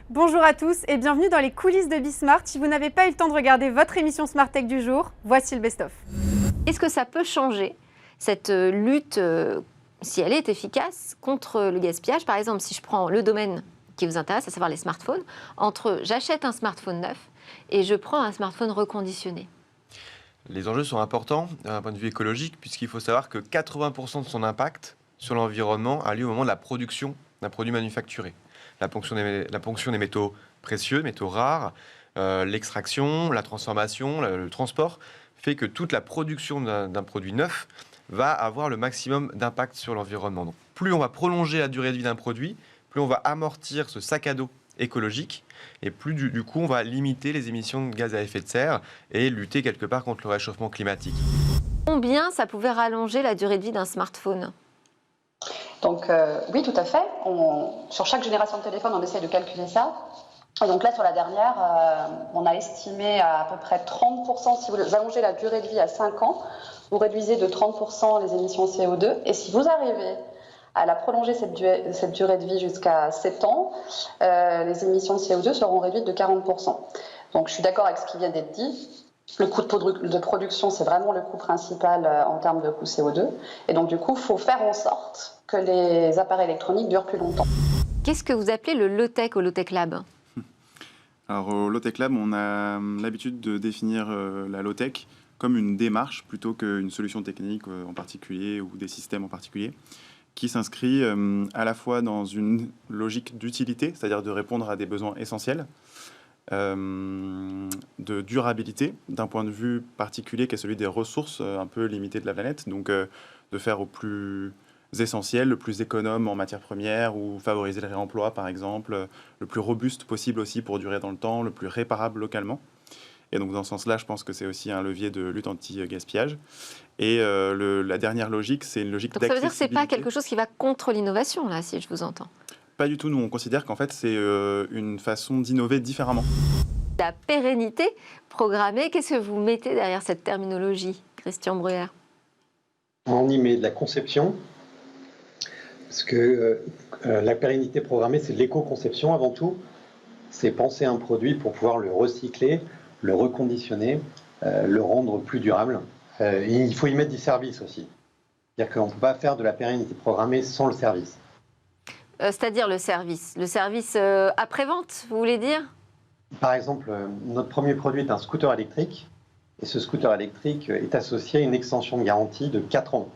Bonjour à tous et bienvenue dans les coulisses de Bismart. Si vous n'avez pas eu le temps de regarder votre émission Smart Tech du jour, voici le best-of. Est-ce que ça peut changer cette lutte, si elle est efficace, contre le gaspillage? Par exemple, si je prends le domaine qui vous intéresse, à savoir les smartphones, entre j'achète un smartphone neuf et je prends un smartphone reconditionné. Les enjeux sont importants d'un point de vue écologique, puisqu'il faut savoir que 80% de son impact sur l'environnement a lieu au moment de la production d'un produit manufacturé. La ponction des métaux précieux, métaux rares, l'extraction, la transformation, le transport, fait que toute la production d'un produit neuf va avoir le maximum d'impact sur l'environnement. Donc, plus on va prolonger la durée de vie d'un produit, plus on va amortir ce sac à dos écologique, et plus du coup on va limiter les émissions de gaz à effet de serre et lutter quelque part contre le réchauffement climatique. Combien ça pouvait rallonger la durée de vie d'un smartphone? Donc oui, tout à fait. Sur chaque génération de téléphone, on essaye de calculer ça. Et donc là, sur la dernière, on a estimé à peu près 30%. Si vous allongez la durée de vie à 5 ans, vous réduisez de 30% les émissions CO2. Et si vous arrivez à la prolonger, cette durée de vie jusqu'à 7 ans, les émissions de CO2 seront réduites de 40%. Donc je suis d'accord avec ce qui vient d'être dit. Le coût de production, c'est vraiment le coût principal en termes de coût CO2. Et donc du coup, il faut faire en sorte que les appareils électroniques durent plus longtemps. Qu'est-ce que vous appelez le low-tech au low-tech lab? Alors au low-tech lab, on a l'habitude de définir la low-tech comme une démarche plutôt qu'une solution technique en particulier ou des systèmes en particulier, qui s'inscrit à la fois dans une logique d'utilité, c'est-à-dire de répondre à des besoins essentiels, de durabilité d'un point de vue particulier qui est celui des ressources un peu limitées de la planète, donc de faire au plus essentiel, le plus économe en matières premières ou favoriser le réemploi par exemple, le plus robuste possible aussi pour durer dans le temps, le plus réparable localement. Et donc dans ce sens-là, je pense que c'est aussi un levier de lutte anti-gaspillage. Et la dernière logique, c'est une logique d'accessibilité. Donc ça veut dire que ce n'est pas quelque chose qui va contre l'innovation, là, si je vous entends? Pas du tout, nous on considère qu'en fait c'est une façon d'innover différemment. La pérennité programmée, qu'est-ce que vous mettez derrière cette terminologie, Christian Bruyère? On y met de la conception, parce que la pérennité programmée, c'est de l'éco-conception avant tout. C'est penser un produit pour pouvoir le recycler, le reconditionner, le rendre plus durable. Il faut y mettre du service aussi. C'est-à-dire qu'on ne peut pas faire de la pérennité programmée sans le service. C'est-à-dire le service après-vente, vous voulez dire? Par exemple, notre premier produit est un scooter électrique. Et ce scooter électrique est associé à une extension de garantie de 4 ans.